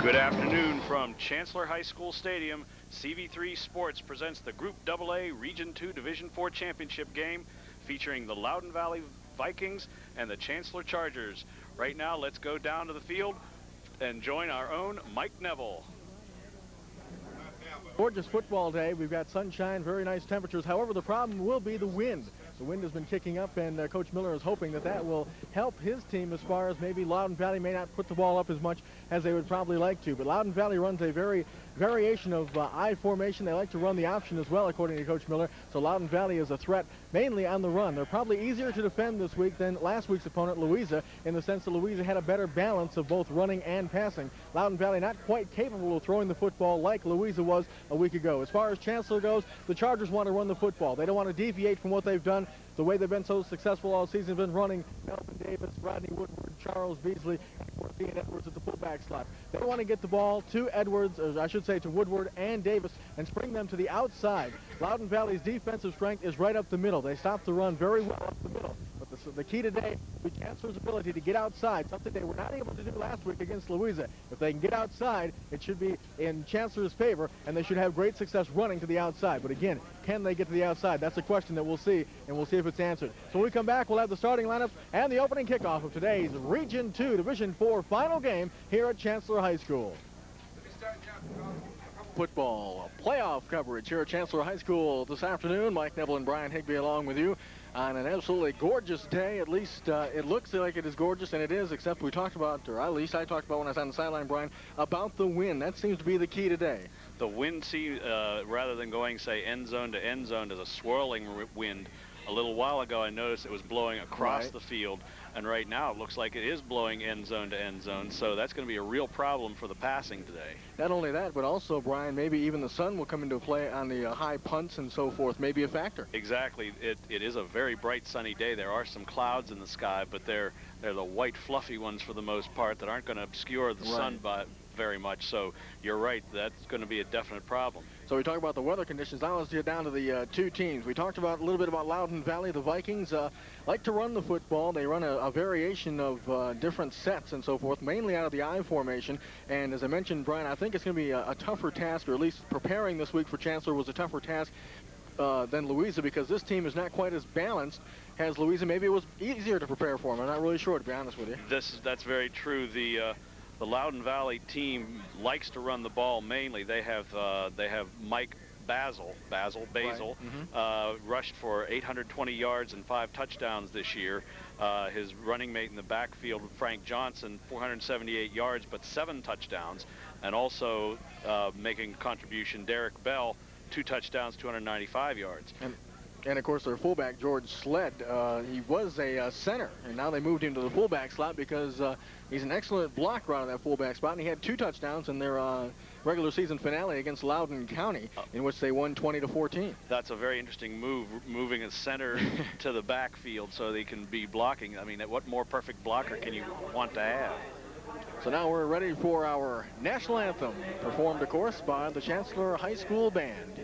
Good afternoon from Chancellor High School Stadium. CV3 Sports presents the Group AA Region 2 Division 4 Championship game featuring the Loudoun Valley Vikings and the Chancellor Chargers. Right now, let's go down to the field and join our own Mike Neville. Gorgeous football day. We've got sunshine, very nice temperatures. However, the problem will be the wind. The wind has been kicking up, and Coach Miller is hoping that that will help his team as far as maybe Loudoun Valley may not put the ball up as much as they would probably like to. But Loudoun Valley runs a variation of I formation. They like to run the option as well, according to Coach Miller. So Loudoun Valley is a threat mainly on the run. They're probably easier to defend this week than last week's opponent, Louisa, in the sense that Louisa had a better balance of both running and passing. Loudoun Valley not quite capable of throwing the football like Louisa was a week ago. As far as Chancellor goes, the Chargers want to run the football. They don't want to deviate from what they've done. The way they've been so successful all season, been running Melvin Davis, Rodney Woodward, Charles Beasley, and Ian Edwards at the fullback slot. They want to get the ball to Edwards, or I should say to Woodward and Davis, and spring them to the outside. Loudoun Valley's defensive strength is right up the middle. They stop the run very well up the middle. But the key today is Chancellor's ability to get outside, something they were not able to do last week against Louisa. If they can get outside, it should be in Chancellor's favor, and they should have great success running to the outside. But again, can they get to the outside? That's a question that we'll see, and we'll see if it's answered. So when we come back, we'll have the starting lineups and the opening kickoff of today's Region 2 Division 4 final game here at Chancellor High School. Football playoff coverage here at Chancellor High School this afternoon. Mike Neville and Brian Higby along with you on an absolutely gorgeous day. At least it looks like it is gorgeous, and it is, except we talked about, or at least I talked about when I was on the sideline, Brian, about the wind. That seems to be the key today. The wind, rather than going, say, end zone to end zone, is a swirling wind. A little while ago, I noticed it was blowing across the field, and right now it looks like it is blowing end zone to end zone, so that's going to be a real problem for the passing today. Not only that, but also, Brian, maybe even the sun will come into play on the high punts and so forth, maybe a factor. Exactly. It is a very bright sunny day. There are some clouds in the sky, but they're the white fluffy ones for the most part that aren't going to obscure the sun very much. So you're right, that's going to be a definite problem. So we talk about the weather conditions. Now let's get down to the two teams. We talked about a little bit about Loudoun Valley. The Vikings like to run the football. They run a variation of different sets and so forth, mainly out of the I formation. And as I mentioned, Brian, I think it's going to be a tougher task, or at least preparing this week for Chancellor was a tougher task than Louisa, because this team is not quite as balanced as Louisa. Maybe it was easier to prepare for them. I'm not really sure, to be honest with you. That's very true. The Loudoun Valley team likes to run the ball mainly. They have Mike Basil, rushed for 820 yards and 5 touchdowns this year. His running mate in the backfield, Frank Johnson, 478 yards but 7 touchdowns. And also making contribution, Derek Bell, 2 touchdowns, 295 yards. And, of course, their fullback, George Sled, he was a center, and now they moved him to the fullback slot because he's an excellent blocker out of that fullback spot, and he had 2 touchdowns in their regular season finale against Loudoun County, in which they won 20-14. That's a very interesting move, moving a center to the backfield so they can be blocking. I mean, what more perfect blocker can you want to have? So now we're ready for our national anthem, performed, of course, by the Chancellor High School Band.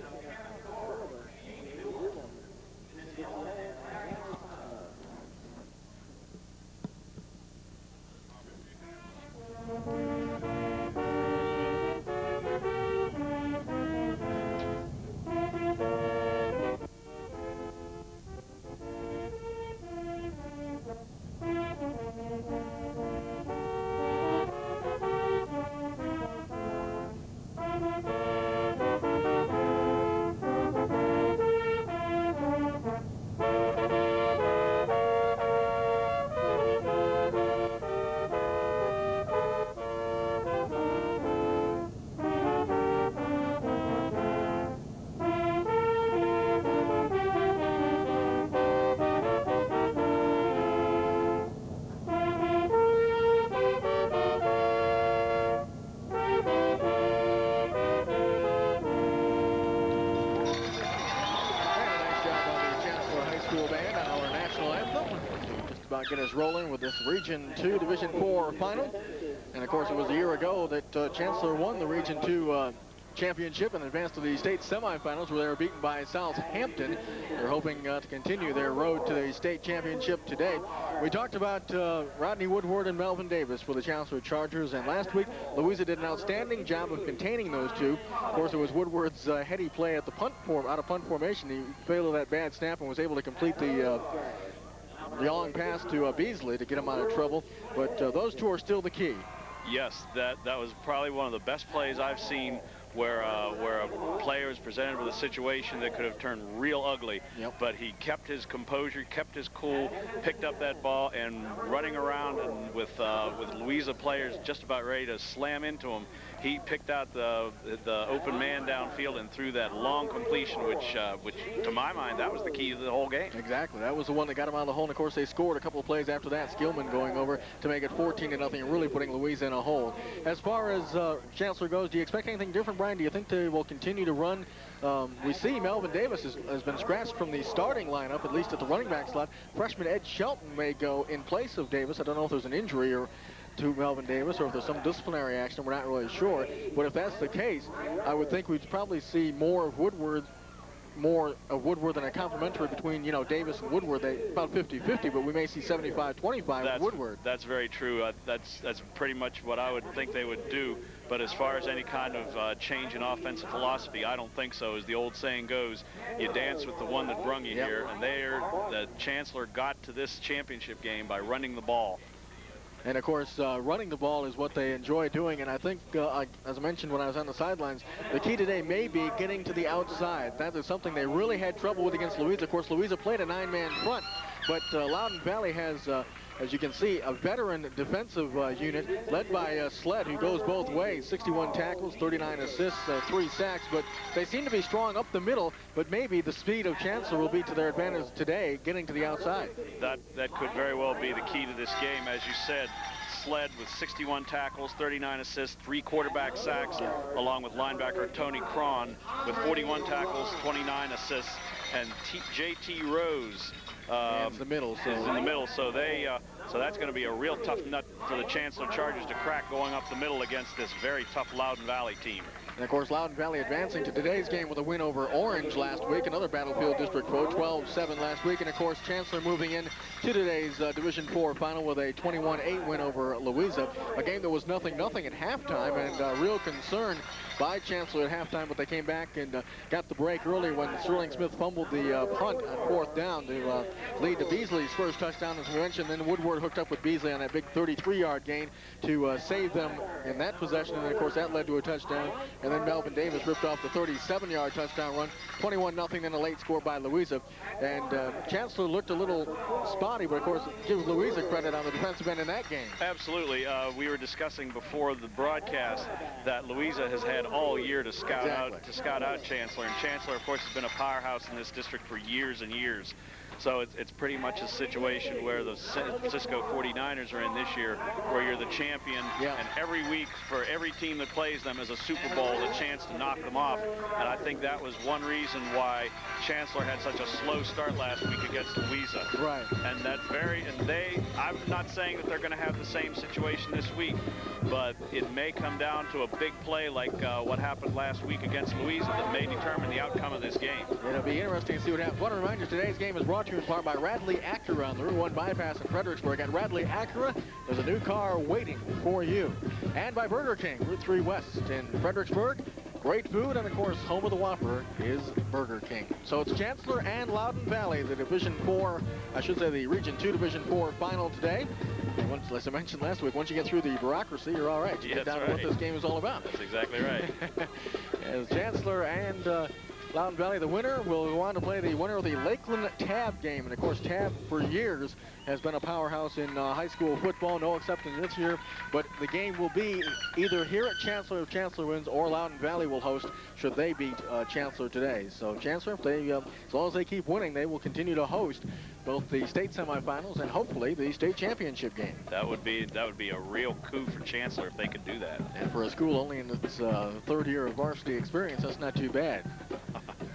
Get us rolling with this Region 2 Division 4 final. And of course, it was a year ago that Chancellor won the Region 2 championship and advanced to the state semifinals where they were beaten by Southampton. They're hoping to continue their road to the state championship today. We talked about Rodney Woodward and Melvin Davis for the Chancellor Chargers, and last week Louisa did an outstanding job of containing those two. Of course, it was Woodward's heady play at the out of punt formation. He failed that bad snap and was able to complete the long pass to Beasley to get him out of trouble. But those two are still the key. Yes, that was probably one of the best plays I've seen where a player is presented with a situation that could have turned real ugly. Yep. But he kept his composure, kept his cool, picked up that ball, and running around and with Louisa players just about ready to slam into him, he picked out the open man downfield and threw that long completion, which to my mind, that was the key to the whole game. Exactly. That was the one that got him out of the hole. And of course, they scored a couple of plays after that. Skillman going over to make it 14-0 and really putting Louisa in a hole. As far as Chancellor goes, do you expect anything different, Brian? Do you think they will continue to run? We see Melvin Davis has been scratched from the starting lineup, at least at the running back slot. Freshman Ed Shelton may go in place of Davis. I don't know if there's an injury to Melvin Davis or if there's some disciplinary action. We're not really sure. But if that's the case, I would think we'd probably see more of Woodward than a complementary between, Davis and Woodward. They about 50-50, but we may see 75-25 with Woodward. That's very true. That's pretty much what I would think they would do. But as far as any kind of change in offensive philosophy, I don't think so. As the old saying goes, you dance with the one that brung you here. And the Chancellor got to this championship game by running the ball. And, of course, running the ball is what they enjoy doing. And I think, as I mentioned when I was on the sidelines, the key today may be getting to the outside. That is something they really had trouble with against Louisa. Of course, Louisa played a 9-man front, but Loudoun Valley has, as you can see, a veteran defensive unit led by Sled, who goes both ways. 61 tackles, 39 assists, 3 sacks. But they seem to be strong up the middle, but maybe the speed of Chancellor will be to their advantage today, getting to the outside. That could very well be the key to this game. As you said, Sled with 61 tackles, 39 assists, 3 quarterback sacks, along with linebacker Tony Cron with 41 tackles, 29 assists, and J.T. Rose is the middle. Is in the middle, so that's going to be a real tough nut for the Chancellor Chargers to crack going up the middle against this very tough Loudoun Valley team. And, of course, Loudoun Valley advancing to today's game with a win over Orange last week, another Battlefield District foe, 12-7 last week. And, of course, Chancellor moving in to today's Division IV final with a 21-8 win over Louisa, a game that was 0-0 at halftime, and real concern by Chancellor at halftime, but they came back and got the break early when Sterling Smith fumbled the punt on 4th down to lead to Beasley's first touchdown, as we mentioned. Then Woodward hooked up with Beasley on that big 33-yard gain to save them in that possession, and, of course, that led to a touchdown. And then Melvin Davis ripped off the 37-yard touchdown run, 21-0, then a late score by Louisa. And Chancellor looked a little spotty, but, of course, give Louisa credit on the defensive end in that game. Absolutely. We were discussing before the broadcast that Louisa has had all year to scout out Chancellor, and Chancellor, of course, has been a powerhouse in this district for years and years. So it's pretty much a situation where the San Francisco 49ers are in this year, where you're the champion, and every week for every team that plays them is a Super Bowl, a chance to knock them off. And I think that was one reason why Chancellor had such a slow start last week against Louisa. Right. And I'm not saying that they're going to have the same situation this week, but it may come down to a big play like what happened last week against Louisa that may determine the outcome of this game. It'll be interesting to see what happens. I want to remind you, today's game is brought to you in part by Radley Acura on the Route 1 bypass in Fredericksburg. At Radley Acura, there's a new car waiting for you. And by Burger King, Route 3 West in Fredericksburg. Great food, and, of course, home of the Whopper is Burger King. So it's Chancellor and Loudoun Valley, the Division 4, I should say the Region 2 Division 4 final today. And once, as I mentioned last week, once you get through the bureaucracy, you're all right. You get down to what this game is all about. That's exactly right. As Chancellor and Loudoun Valley, the winner, will go on to play the winner of the Lakeland Tab game. And, of course, Tab for years has been a powerhouse in high school football, no exception this year. But the game will be either here at Chancellor if Chancellor wins, or Loudoun Valley will host should they beat Chancellor today. So Chancellor, if they, as long as they keep winning, they will continue to host both the state semifinals and hopefully the state championship game. That would be a real coup for Chancellor if they could do that. And for a school only in its third year of varsity experience, that's not too bad.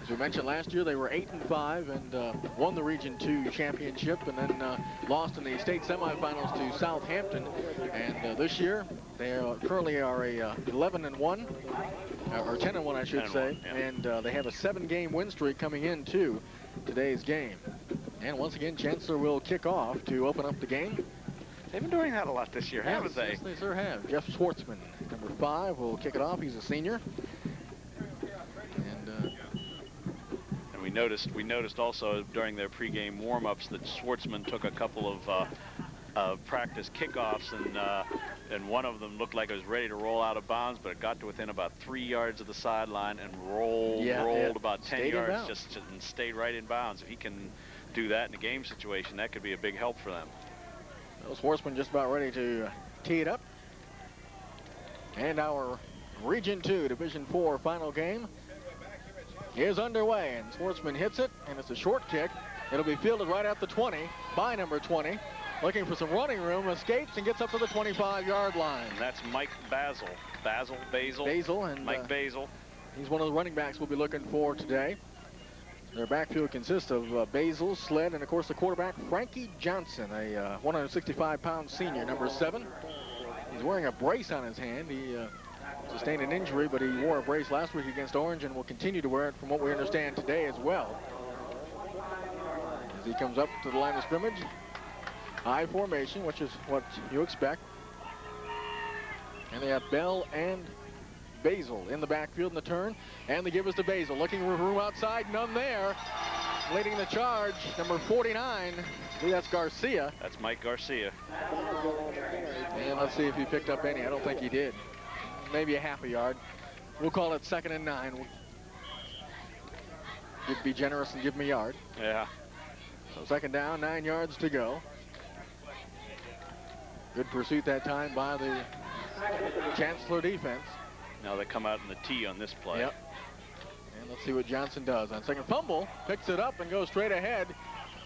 As we mentioned last year, they were 8-5 and won the Region 2 championship, and then lost in the state semifinals to Southampton. And this year, they currently are a 11-1, or 10-1, I should say. Yeah. And they have a 7-game win streak coming into today's game. And once again, Chancellor will kick off to open up the game. They've been doing that a lot this year, haven't they? Yes, they sure have. Jeff Schwartzman, number 5, will kick it off. He's a senior. And we noticed also during their pregame warm-ups that Schwartzman took a couple of practice kickoffs, and one of them looked like it was ready to roll out of bounds, but it got to within about 3 yards of the sideline and rolled about 10 yards and stayed right in bounds. If he can do that in a game situation, that could be a big help for them. Well, Schwartzman just about ready to tee it up. And our Region 2 Division 4 final game is underway, and Schwartzman hits it, and it's a short kick. It'll be fielded right at the 20 by number 20. Looking for some running room, escapes and gets up to the 25-yard line. And that's Mike Basil. Basil and Mike Basil. He's one of the running backs we'll be looking for today. Their backfield consists of Basil, Sled, and of course the quarterback, Frankie Johnson, a 165-pound senior, number 7. He's wearing a brace on his hand. He sustained an injury, but he wore a brace last week against Orange and will continue to wear it from what we understand today as well. As he comes up to the line of scrimmage, high formation, which is what you expect. And they have Bell and Basil in the backfield in the turn, and the give is to Basil. Looking for room outside, none there. Leading the charge, number 49. I believe that's Garcia. That's Mike Garcia. And let's see if he picked up any. I don't think he did. Maybe a half a yard. We'll call it 2nd and 9. You'd be generous and give him a yard. Yeah. So 2nd down, 9 yards to go. Good pursuit that time by the Chancellor defense. Now they come out in the T on this play. Yep. And let's see what Johnson does. On second fumble, picks it up and goes straight ahead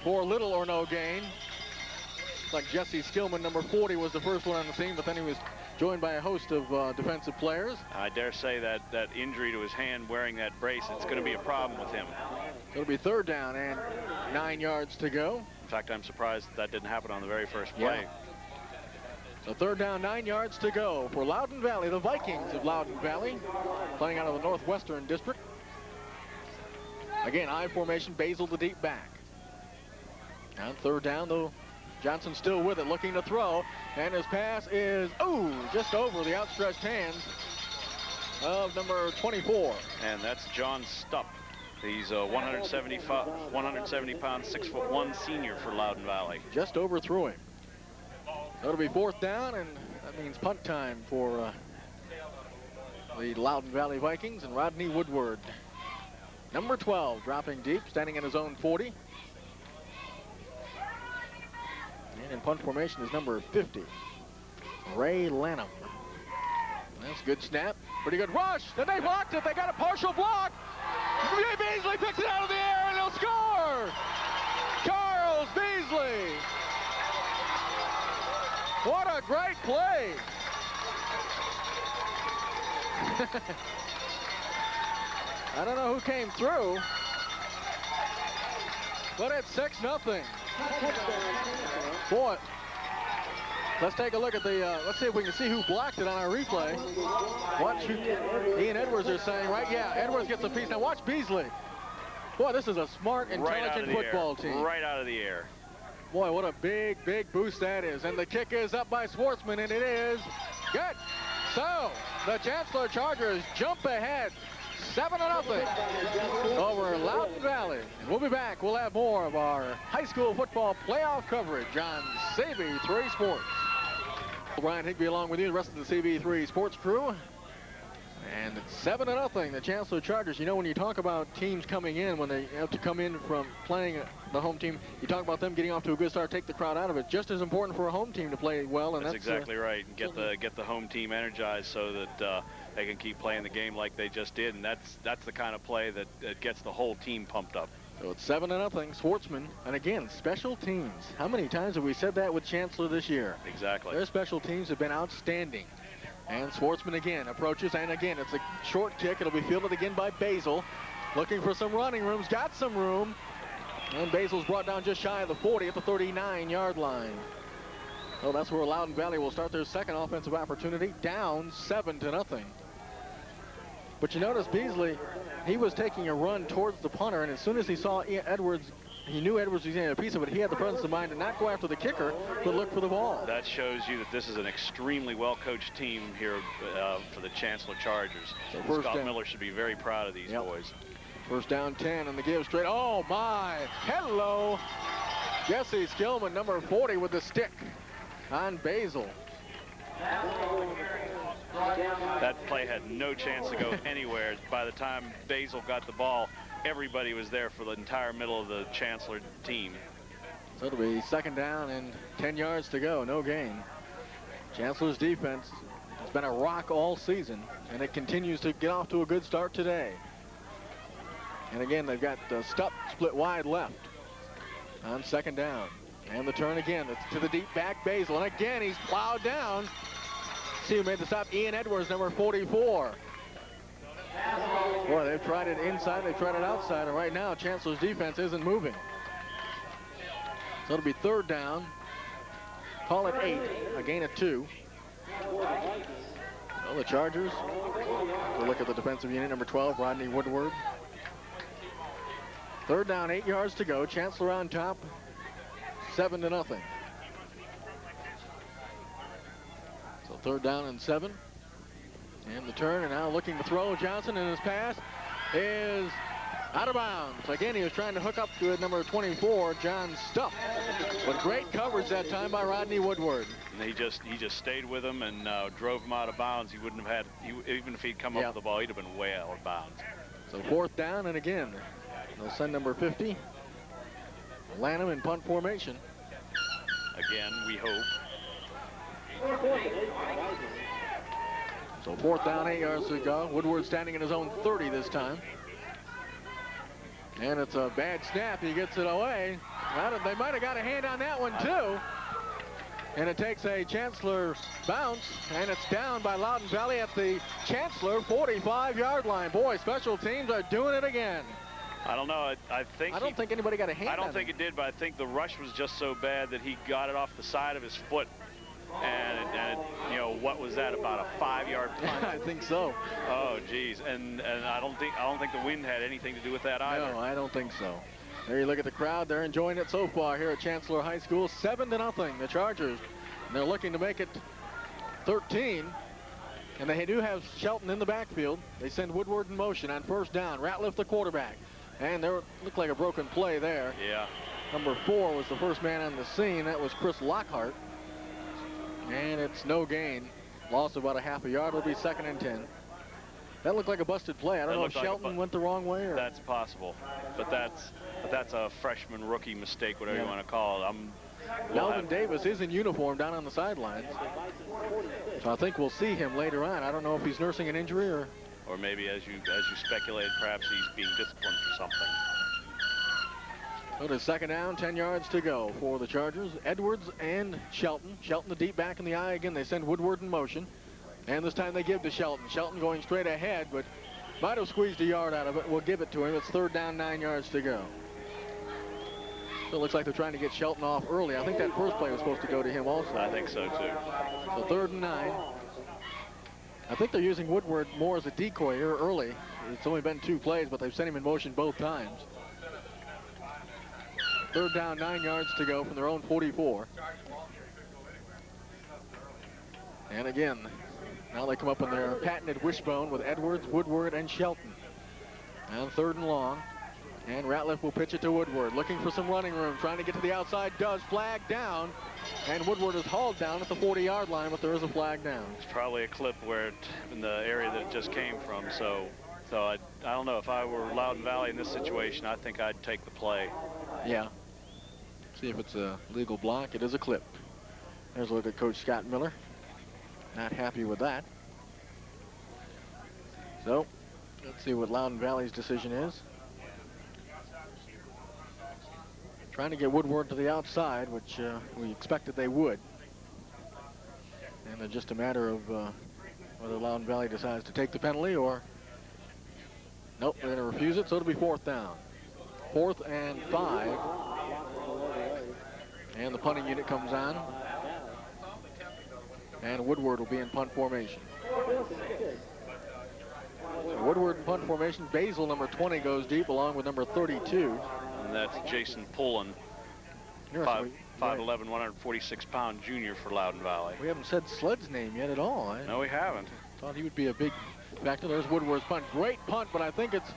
for little or no gain. Looks like Jesse Skillman, number 40, was the first one on the scene, but then he was joined by a host of defensive players. I dare say that injury to his hand wearing that brace, it's going to be a problem with him. It'll be 3rd down and 9 yards to go. In fact, I'm surprised that didn't happen on the very first play. Yeah. So 3rd down, 9 yards to go for Loudoun Valley, the Vikings of Loudoun Valley, playing out of the Northwestern District. Again, I formation, Basil the deep back. Now 3rd down, though, Johnson still with it, looking to throw, and his pass is, just over the outstretched hands of number 24. And that's John Stupp. He's a 170-pound, 6'1" senior for Loudoun Valley. Just overthrew him. That'll be 4th down, and that means punt time for the Loudoun Valley Vikings, and Rodney Woodward, number 12, dropping deep, standing in his own 40. And in punt formation is number 50, Ray Lanham. That's a good snap. Pretty good rush. Then they blocked it. They got a partial block. Beasley picks it out of the air, and he'll score. Charles Beasley. What a great play. I don't know who came through, but it's 6-0. Boy, let's take a look at the, let's see if we can see who blocked it on our replay. Watch who Ian Edwards are saying, right? Yeah, Edwards gets a piece. Now watch Beasley. Boy, this is a smart, intelligent football team. Right out of the air. Boy, what a big, big boost that is. And the kick is up by Schwartzman, and it is good. So, the Chancellor Chargers jump ahead 7-0 over Loudoun Valley. And we'll be back. We'll have more of our high school football playoff coverage on CB3 Sports. Brian Higby along with you, the rest of the CB3 Sports crew. And it's 7-0, the Chancellor Chargers. You know, when you talk about teams coming in, when they have to come in from playing the home team, you talk about them getting off to a good start, take the crowd out of it. Just as important for a home team to play well. And that's exactly right. And get the home team energized so that they can keep playing the game like they just did. And that's the kind of play that gets the whole team pumped up. So it's 7-0, Schwartzman. And again, special teams. How many times have we said that with Chancellor this year? Exactly. Their special teams have been outstanding. And Schwartzman again approaches, and again, it's a short kick. It'll be fielded again by Basil. looking for some running rooms, got some room. And Basil's brought down just shy of the 40 at the 39-yard line. So that's where Loudoun Valley will start their second offensive opportunity, down 7-0. But you notice Beasley, he was taking a run towards the punter, and as soon as he saw Edwards, he knew Edwards was getting a piece of it. He had the presence of mind to not go after the kicker, but look for the ball. That shows you that this is an extremely well-coached team here for the Chancellor Chargers. So Scott Miller should be very proud of these boys. First down 10, and the give straight. Oh, my. Hello. Jesse Skillman, number 40, with the stick on Basil. That play had no chance to go anywhere. By the time Basil got the ball, everybody was there for the entire middle of the Chancellor team. So it'll be second down and 10 yards to go, no gain. Chancellor's defense has been a rock all season, and it continues to get off to a good start today. And again, they've got Stupp split wide left on second down. And the turn again, it's to the deep back, Basil. And again, he's plowed down. See who made the stop, Ian Edwards, number 44. Boy, they've tried it inside, they've tried it outside, and right now, Chancellor's defense isn't moving. So it'll be third down. Call it 8, a gain of 2. Well, the Chargers, we'll look at the defensive unit, number 12, Rodney Woodward. Third down, 8 yards to go. Chancellor on top, 7-0. So third down and 7. And the turn, and now looking to throw. Johnson, and his pass is out of bounds. Again, he was trying to hook up to number 24, John Stupp. But great coverage that time by Rodney Woodward. And he just stayed with him and drove him out of bounds. He wouldn't have had, even if he'd come up with the ball, he'd have been way out of bounds. So fourth down, and again, they'll send number 50, Lanham, in punt formation. Again, we hope. So fourth down, 8 yards to go. Woodward standing in his own 30 this time. And it's a bad snap. He gets it away. They might have got a hand on that one, too. And it takes a Chancellor bounce, and it's down by Loudoun Valley at the Chancellor 45-yard line. Boy, special teams are doing it again. I don't know. I don't think anybody got a hand on it. I don't think it did, but I think the rush was just so bad that he got it off the side of his foot. And you know, what was that, about a 5-yard punt? I think so. Oh, geez. And I don't think the wind had anything to do with that either. No, I don't think so. There you look at the crowd. They're enjoying it so far here at Chancellor High School. 7-0, the Chargers. And they're looking to make it 13. And they do have Shelton in the backfield. They send Woodward in motion on first down. Ratliff, the quarterback. And there looked like a broken play there. Yeah. Number 4 was the first man on the scene. That was Chris Lockhart. And it's no gain. Loss of about a half a yard. Will be second and 10. That looked like a busted play. I don't know if Shelton went the wrong way. Or... That's possible. But that's a freshman rookie mistake, whatever you want to call it. Melvin Davis is in uniform down on the sidelines. So I think we'll see him later on. I don't know if he's nursing an injury or maybe, as you speculated, perhaps he's being disciplined for something. So it is second down, 10 yards to go for the Chargers. Edwards and Shelton. Shelton the deep back in the eye again. They send Woodward in motion. And this time they give to Shelton. Shelton going straight ahead, but might have squeezed a yard out of it. We'll give it to him. It's third down, 9 yards to go. So it looks like they're trying to get Shelton off early. I think that first play was supposed to go to him also. I think so, too. So third and 9. I think they're using Woodward more as a decoy here early. It's only been 2 plays, but they've sent him in motion both times. Third down, 9 yards to go from their own 44. And again, now they come up in their patented wishbone with Edwards, Woodward, and Shelton. And third and long. And Ratliff will pitch it to Woodward, looking for some running room, trying to get to the outside, does, flag down. And Woodward is hauled down at the 40-yard line, but there is a flag down. It's probably a clip where in the area that it just came from, so I don't know. If I were Loudoun Valley in this situation, I think I'd take the play. Yeah. See if it's a legal block. It is a clip. There's a look at Coach Scott Miller. Not happy with that. So, let's see what Loudoun Valley's decision is. Trying to get Woodward to the outside, which we expected they would. And it's just a matter of whether Loudoun Valley decides to take the penalty or Nope, they're going to refuse it, so it'll be 4th down. 4th and 5. And the punting unit comes on. And Woodward will be in punt formation. So Woodward in punt formation. Basil, number 20, goes deep along with number 32. And that's Jason Pullen, 5'11", 146-pound junior for Loudon Valley. We haven't said Sled's name yet at all. No, we haven't. Thought he would be a big factor. There's Woodward's punt. Great punt, but I think it's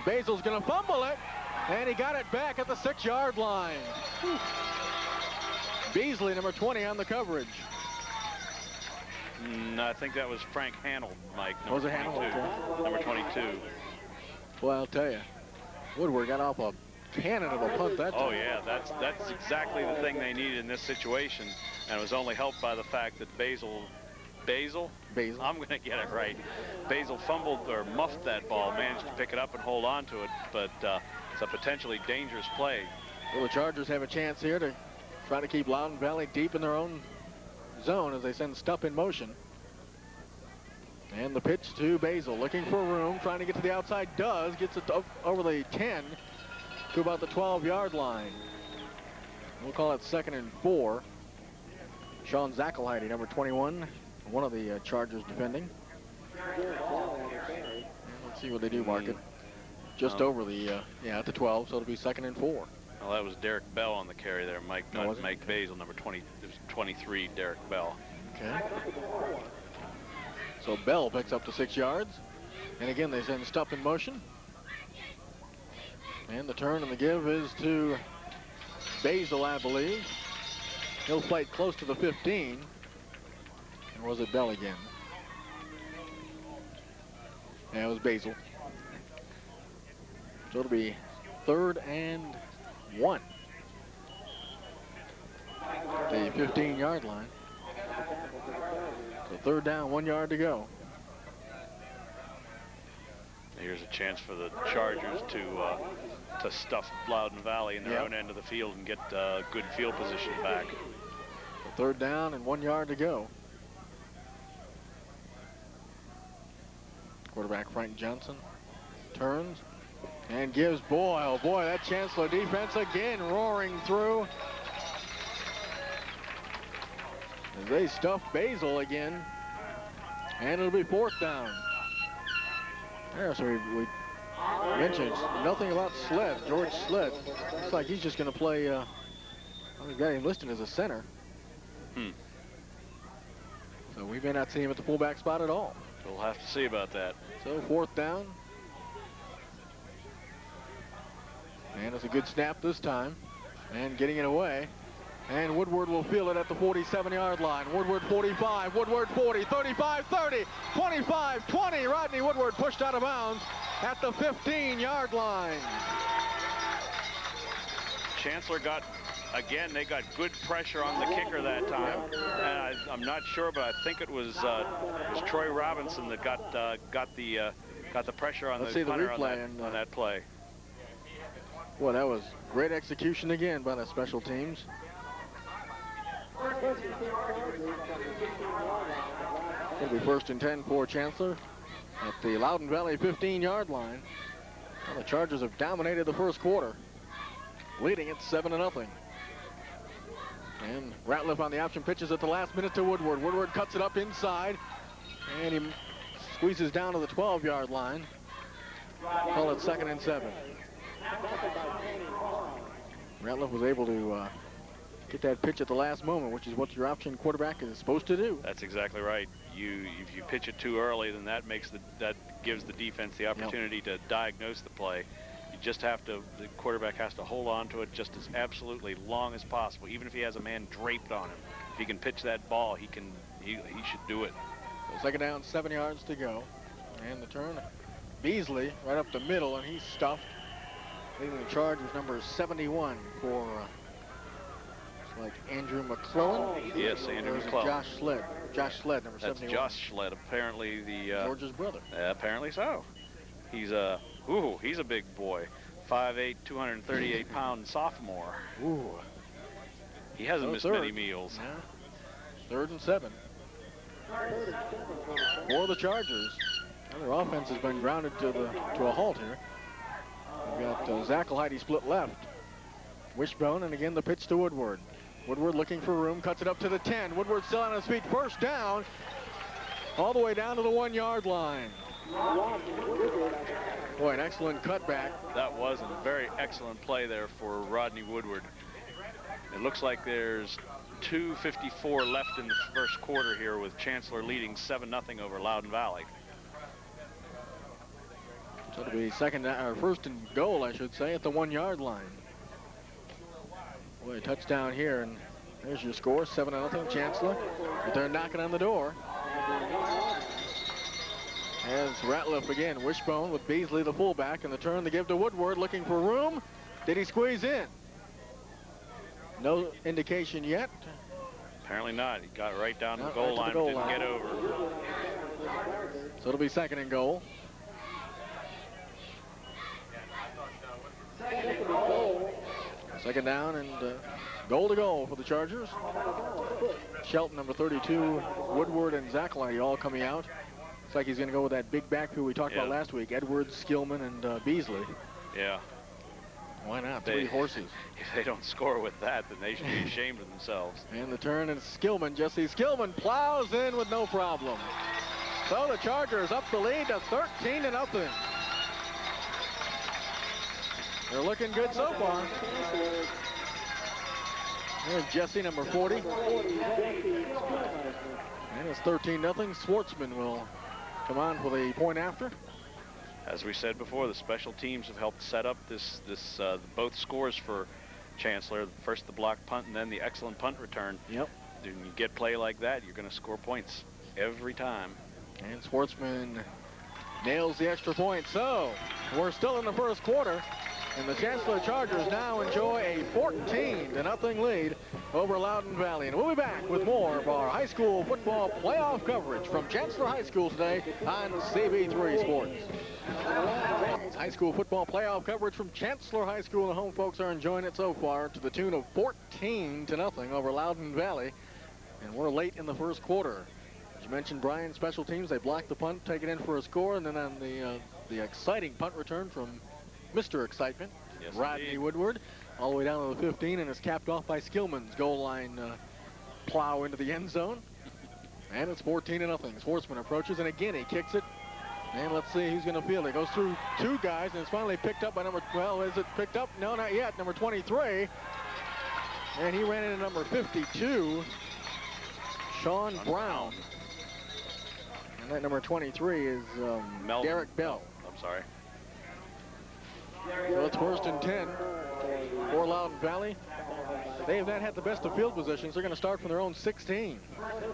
Basil's going to fumble it. And he got it back at the 6-yard line. Whew. Beasley, number 20, on the coverage. I think that was Frank Hanold, Mike. Was it Hanold? Number 22. Well, I'll tell you, Woodward got off a cannon of a punt that time. Oh, yeah, that's exactly the thing they needed in this situation. And it was only helped by the fact that Basil, I'm going to get it right. Basil fumbled or muffed that ball, managed to pick it up and hold on to it, but it's a potentially dangerous play. Well, the Chargers have a chance here to try to keep Loudon Valley deep in their own zone as they send Stupp in motion. And the pitch to Basil, looking for room, trying to get to the outside, gets it over the 10 to about the 12-yard line. We'll call it 2nd and 4. Sean Zackelheide, number 21, one of the Chargers defending. And let's see what they do, mark it. Just over the, at the 12, so it'll be 2nd and 4. Well, that was Derek Bell on the carry there, Mike. Not Mike Basil, number 20. It was 23, Derek Bell. Okay. So Bell picks up the 6 yards. And again, they send Stupp in motion. And the turn and the give is to Basil, I believe. He'll fight close to the 15. Or was it Bell again? Yeah, it was Basil. So it'll be 3rd and 1. The 15-yard line. So 3rd down, 1 yard to go. Here's a chance for the Chargers to stuff Loudon Valley in their own end of the field and get good field position back. So 3rd down and 1 yard to go. Quarterback Frank Johnson turns and gives, oh boy, that Chancellor defense again roaring through. As they stuff Basil again. And it'll be 4th down. There, so we mentioned nothing about Sled, George Sled. Looks like he's just going to play, we've got him listed as a center. So we may not see him at the fullback spot at all. We'll have to see about that. So 4th down. And it's a good snap this time. And getting it away. And Woodward will field it at the 47-yard line. Woodward 45, Woodward 40, 35, 30, 25, 20. Rodney Woodward pushed out of bounds at the 15-yard line. Chancellor got, again, they got good pressure on the kicker that time. And I'm not sure, but I think it was Troy Robinson that got the pressure on the punter on that play. Well, that was great execution again by the special teams. It'll be 1st and 10 for Chancellor at the Loudon Valley 15-yard line. Well, the Chargers have dominated the first quarter, leading it 7-0. And Ratliff on the option pitches at the last minute to Woodward. Woodward cuts it up inside, and he squeezes down to the 12-yard line. Call it 2nd and 7. Ratliff was able to get that pitch at the last moment, which is what your option quarterback is supposed to do. That's exactly right. If you pitch it too early, then that gives the defense the opportunity to diagnose the play. You just have to, the quarterback has to hold on to it just as absolutely long as possible, even if he has a man draped on him. If he can pitch that ball, he should do it. So 2nd down, 7 yards to go. And the turn, Beasley right up the middle, and he's stuffed. Leading the Chargers, number 71 for like Andrew McClellan. Yes, Andrew McClellan. Josh Sled. Josh Sled, number 71. That's Josh Sled, apparently the George's brother. Apparently so. He's he's a big boy. 5'8", 238-pound sophomore. Ooh. He hasn't missed many meals. Yeah. 3rd and 7. For the Chargers. Their offense has been grounded to a halt here. We've got Zackelheide split left. Wishbone, and again the pitch to Woodward. Woodward looking for room, cuts it up to the 10. Woodward still on his feet, first down, all the way down to the 1-yard line. Boy, an excellent cutback. That was a very excellent play there for Rodney Woodward. It looks like there's 2:54 left in the first quarter here, with Chancellor leading 7-0 over Loudon Valley. So it'll be first and goal, I should say, at the 1-yard line. Boy, a touchdown here, and there's your score, 7-0 Chancellor. But they're knocking on the door. As Ratliff again, Wishbone with Beasley, the fullback, and the turn to give to Woodward, looking for room. Did he squeeze in? No indication yet. Apparently not. He got right down to the goal line, but didn't get over. So it'll be second and goal. Second down and goal to goal for the Chargers. Shelton, number 32, Woodward, and Zackelheide all coming out. Looks like he's going to go with that big backfield we talked about last week, Edwards, Skillman, and Beasley. Yeah. Why not? Three horses. If they don't score with that, then they should be ashamed of themselves. And the turn, and Skillman, Jesse Skillman plows in with no problem. So the Chargers up the lead to 13-0. They're looking good so far. There's Jesse, number 40. And it's 13-0. Schwartzman will come on for the point after. As we said before, the special teams have helped set up both scores for Chancellor. First the block punt, and then the excellent punt return. Yep. When you get play like that, you're going to score points every time. And Schwartzman nails the extra point. So we're still in the first quarter, and the Chancellor Chargers now enjoy a 14-0 lead over Loudon Valley. And we'll be back with more of our high school football playoff coverage from Chancellor High School today on CB3 Sports. High school football playoff coverage from Chancellor High School. The home folks are enjoying it so far to the tune of 14-0 over Loudon Valley. And we're late in the first quarter. As you mentioned, Brian, special teams, they blocked the punt, take it in for a score, and then on the exciting punt return from Mr. Excitement, yes, Rodney indeed. Woodward, all the way down to the 15, and it's capped off by Skillman's goal line plow into the end zone. And it's 14-0. Schwartzman approaches, and again he kicks it. And let's see who's going to field it. Goes through two guys, and it's finally picked up by is it picked up? No, not yet. Number 23. And he ran into number 52, Sean Brown. And that number 23 is Derek Bell. I'm sorry. So it's first and 10 for Loudon Valley. They have not had the best of field positions. They're going to start from their own 16.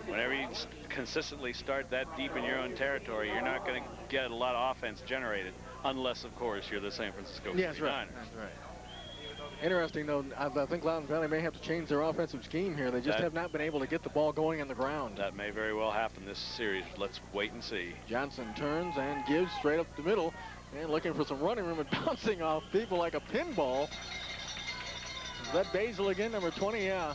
Whenever you consistently start that deep in your own territory, you're not going to get a lot of offense generated, unless, of course, you're the San Francisco 49ers. Yes, right. That's right. Interesting, though, I think Loudon Valley may have to change their offensive scheme here. They just have not been able to get the ball going on the ground. That may very well happen this series. Let's wait and see. Johnson turns and gives straight up the middle, and looking for some running room and bouncing off people like a pinball. Is that Basil again, number 20? Yeah.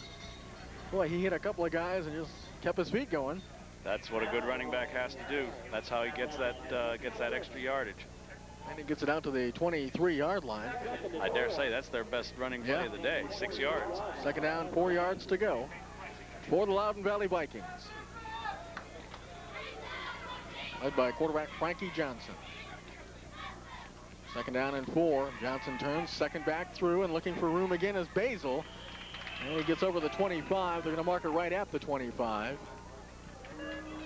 Boy, he hit a couple of guys and just kept his feet going. That's what a good running back has to do. That's how he gets that extra yardage. And he gets it out to the 23-yard line. I dare say that's their best running play of the day, 6 yards. Second down, 4 yards to go for the Loudon Valley Vikings. Led by quarterback Frankie Johnson. Second down and 4. Johnson turns, second back through, and looking for room again is Basil. And he gets over the 25. They're going to mark it right at the 25.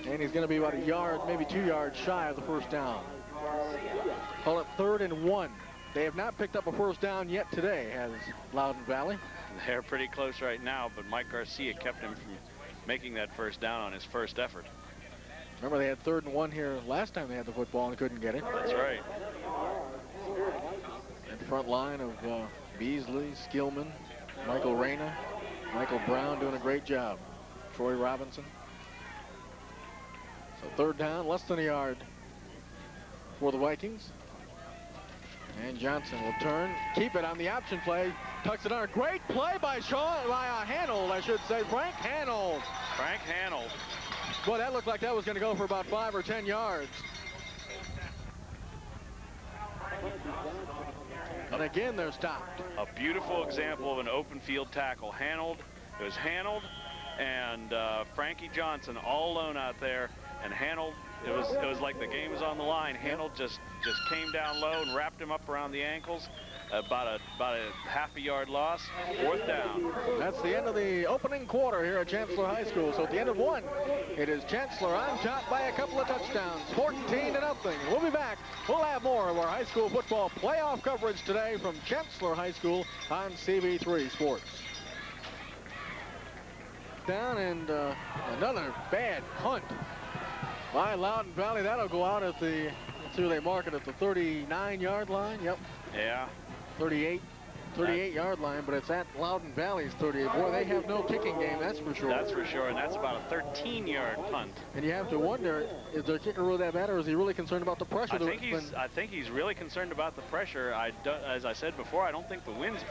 And he's going to be about a yard, maybe 2 yards shy of the first down. Call it 3rd and 1. They have not picked up a first down yet today, has Loudon Valley. They're pretty close right now, but Mike Garcia kept him from making that first down on his first effort. Remember, they had 3rd and 1 here last time they had the football and couldn't get it. That's right. At the front line of Beasley, Skillman, Michael Reyna, Michael Brown doing a great job. Troy Robinson. So 3rd down, less than a yard for the Vikings. And Johnson will turn, keep it on the option play, tucks it under. Great play by Hanold, I should say. Frank Hanold. Frank Hanold. Boy, that looked like that was going to go for about 5 or 10 yards. And again, they're stopped. A beautiful example of an open field tackle. It was handled, and Frankie Johnson all alone out there, and handled. It was like the game was on the line. Handled just came down low and wrapped him up around the ankles. About a half a yard loss. 4th down. That's the end of the opening quarter here at Chancellor High School. So at the end of one, it is Chancellor on top by a couple of touchdowns, 14-0. We'll be back. We'll have more of our high school football playoff coverage today from Chancellor High School on CB3 Sports. Down, and another bad punt by Loudon Valley. That'll go out at the, let's see where they mark it, at the 39-yard line. Yep. Yeah. 38-yard line, but it's at Loudon Valley's 38. Boy, they have no kicking game, that's for sure. That's for sure, and that's about a 13-yard punt. And you have to wonder, is their kicker really that bad, or is he really concerned about the pressure? I think he's really concerned about the pressure. As I said before, I don't think the wind's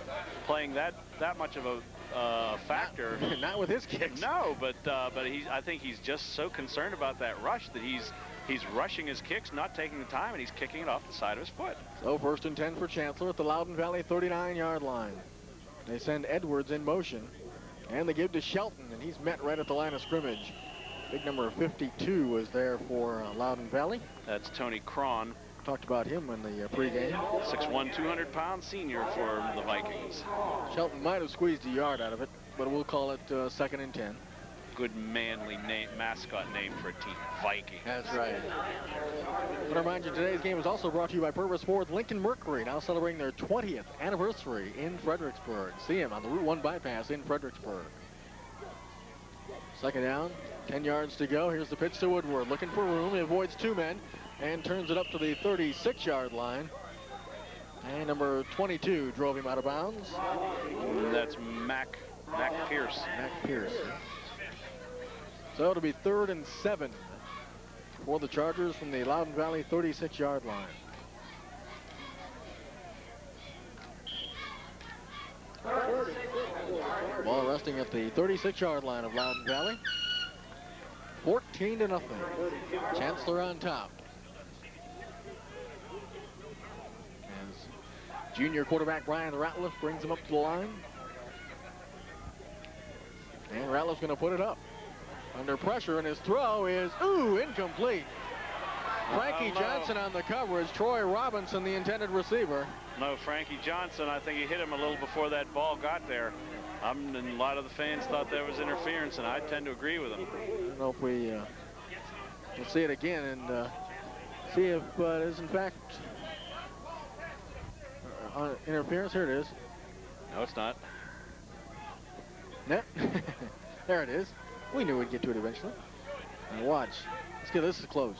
playing that much of a factor. Not with his kicks. No, but I think he's just so concerned about that rush that he's rushing his kicks, not taking the time, and he's kicking it off the side of his foot. So 1st and 10 for Chancellor at the Loudon Valley 39-yard line. They send Edwards in motion, and they give to Shelton, and he's met right at the line of scrimmage. Big number 52 was there for Loudon Valley. That's Tony Cron. Talked about him in the pregame. 6'1", 200-pound senior for the Vikings. Shelton might have squeezed a yard out of it, but we'll call it 2nd and 10. Good manly mascot name for a team, Vikings. That's right. I want to remind you, today's game is also brought to you by Purvis Ford Lincoln Mercury, now celebrating their 20th anniversary in Fredericksburg. See them on the Route 1 bypass in Fredericksburg. 2nd down, 10 yards to go. Here's the pitch to Woodward, looking for room. He avoids 2 men and turns it up to the 36-yard line. And number 22 drove him out of bounds. That's Mac Pierce. Mac Pierce. So it'll be 3rd and 7 for the Chargers from the Loudon Valley 36-yard line. Ball resting at the 36-yard line of Loudon Valley. 14-0. Chancellor on top. As junior quarterback Brian Ratliff brings him up to the line. And Ratliff's going to put it up. Under pressure, and his throw is, incomplete. Frankie Johnson on the coverage. Troy Robinson, the intended receiver. No, Frankie Johnson, I think he hit him a little before that ball got there. And a lot of the fans thought there was interference, and I tend to agree with them. I don't know if we'll see it again and see if it is, in fact, interference. Here it is. No, it's not. No. There it is. We knew we'd get to it eventually. And watch. Let's get this close.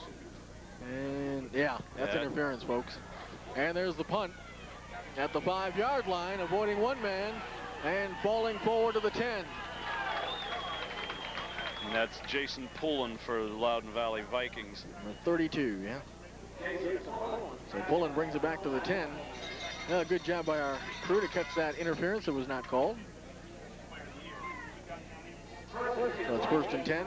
And yeah, that's interference, folks. And there's the punt at the 5-yard line, avoiding 1 man and falling forward to the 10. And that's Jason Pullen for the Loudon Valley Vikings. Number 32, yeah. So Pullen brings it back to the 10. Good job by our crew to catch that interference. It was not called. So it's 1st and 10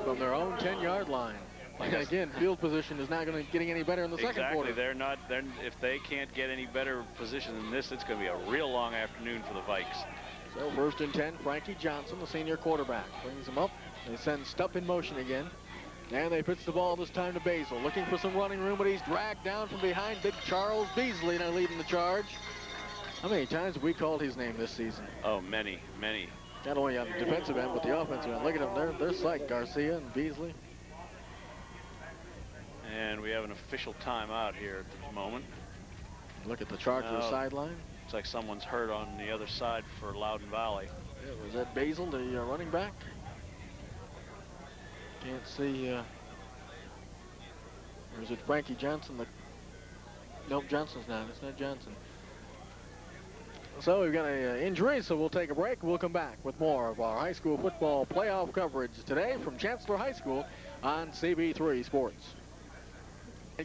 from their own 10-yard line. And again, field position is not going to getting any better in the second quarter. If they can't get any better position than this, it's going to be a real long afternoon for the Vikes. So 1st and 10, Frankie Johnson, the senior quarterback, brings him up. They send Stupp in motion again. And they pitch the ball this time to Basil, looking for some running room, but he's dragged down from behind. Big Charles Beasley now leading the charge. How many times have we called his name this season? Oh, many, many. Not only on the defensive end, but the offensive end. Look at them, they're psyched, Garcia and Beasley. And we have an official timeout here at this moment. Look at the Chargers sideline. Looks like someone's hurt on the other side for Loudon Valley. Yeah, was that Basil, the running back? Can't see. Or is it Frankie Johnson? Nope, Johnson's not. It's not Johnson. So we've got an injury, so we'll take a break. We'll come back with more of our high school football playoff coverage today from Chancellor High School on CB3 Sports.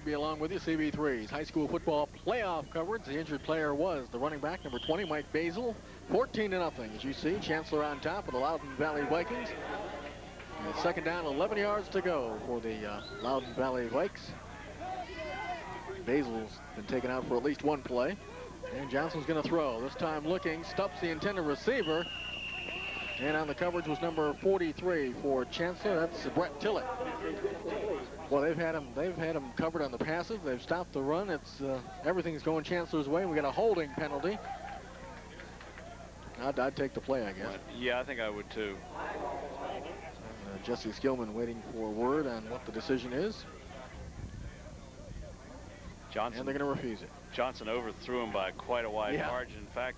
Be along with you, CB3's high school football playoff coverage. The injured player was the running back, number 20, Mike Basil. 14-0, as you see. Chancellor on top of the Loudon Valley Vikings. And 2nd down, 11 yards to go for the Loudon Valley Vikes. Basil's been taken out for at least one play. And Johnson's going to throw. This time looking, stuffs the intended receiver. And on the coverage was number 43 for Chancellor. That's Brett Tillett. Well, they've had him covered on the passes. They've stopped the run. It's everything's going Chancellor's way. And we got a holding penalty. I'd take the play, I guess. Yeah, I think I would too. Jesse Skillman waiting for word on what the decision is. Johnson, and they're going to refuse it. Johnson overthrew him by quite a wide margin. In fact,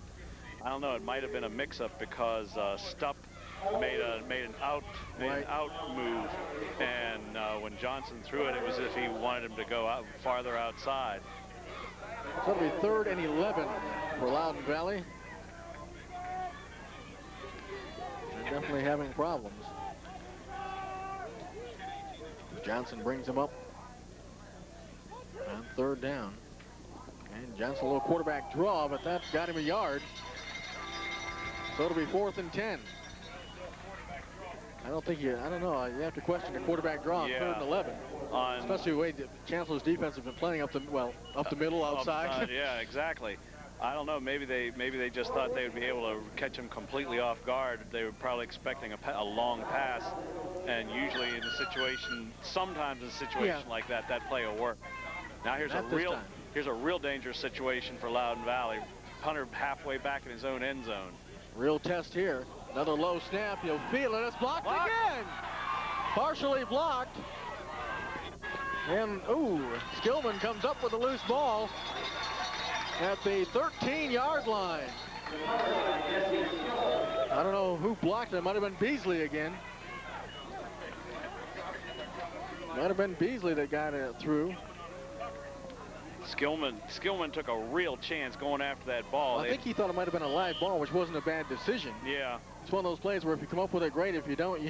I don't know, it might have been a mix-up because Stupp made an out move, and when Johnson threw it, it was as if he wanted him to go out farther outside. So it'll be 3rd and 11 for Loudoun Valley. They're definitely having problems. Johnson brings him up on 3rd down. And Johnson, a little quarterback draw, but that got him a yard. So it'll be 4th and 10. I don't know. You have to question the quarterback draw on 3rd and 11. Especially the way Chancellor's defense has been playing up the middle, outside. Yeah, exactly. I don't know. Maybe they just thought they would be able to catch him completely off guard. They were probably expecting a long pass, and usually in sometimes in a situation like that, that play will work. Now here's a real dangerous situation for Loudoun Valley. Punter halfway back in his own end zone. Real test here. Another low snap. You'll feel it. It's blocked again. Partially blocked. And Skillman comes up with a loose ball at the 13-yard line. I don't know who blocked it. It might have been Beasley again. Might have been Beasley that got it through. Skillman took a real chance going after that ball. I think he thought it might have been a live ball, which wasn't a bad decision. Yeah. It's one of those plays where if you come up with it, great. If you don't,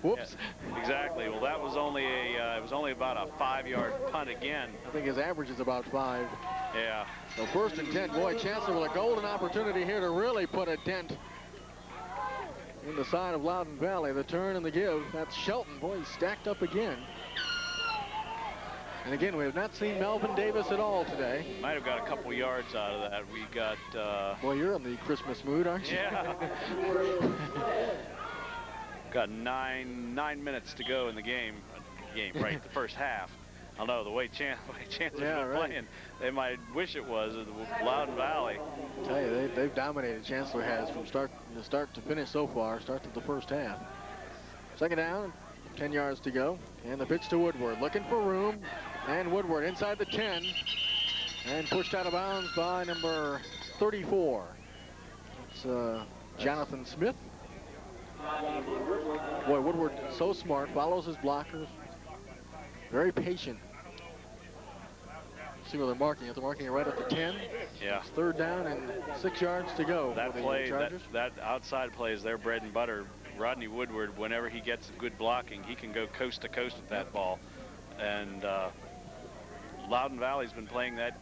whoops. Yeah, exactly. Well, that was only it was only about a 5-yard punt again. I think his average is about 5. Yeah. So 1st and 10. Boy, Chancellor with a golden opportunity here to really put a dent in the side of Loudoun Valley. The turn and the give. That's Shelton. Boy, he's stacked up again. And again, we have not seen Melvin Davis at all today. Might have got a couple yards out of that. We got... Boy, you're in the Christmas mood, aren't you? Yeah. Got nine minutes to go in the game. Right, the first half. I don't know, the way Chancellor's been playing, they might wish it was Loudoun Valley. I tell you, they've dominated. Chancellor has from start to finish so far, start to the first half. 2nd down, 10 yards to go. And the pitch to Woodward, looking for room. And Woodward inside the 10 and pushed out of bounds by number 34. It's Jonathan Smith. Boy, Woodward so smart, follows his blockers. Very patient. See where they're marking it. They're marking it right at the 10. Yeah. It's 3rd down and 6 yards to go. That play, that outside play is their bread and butter. Rodney Woodward, whenever he gets good blocking, he can go coast to coast with that ball. And Loudoun Valley's been playing that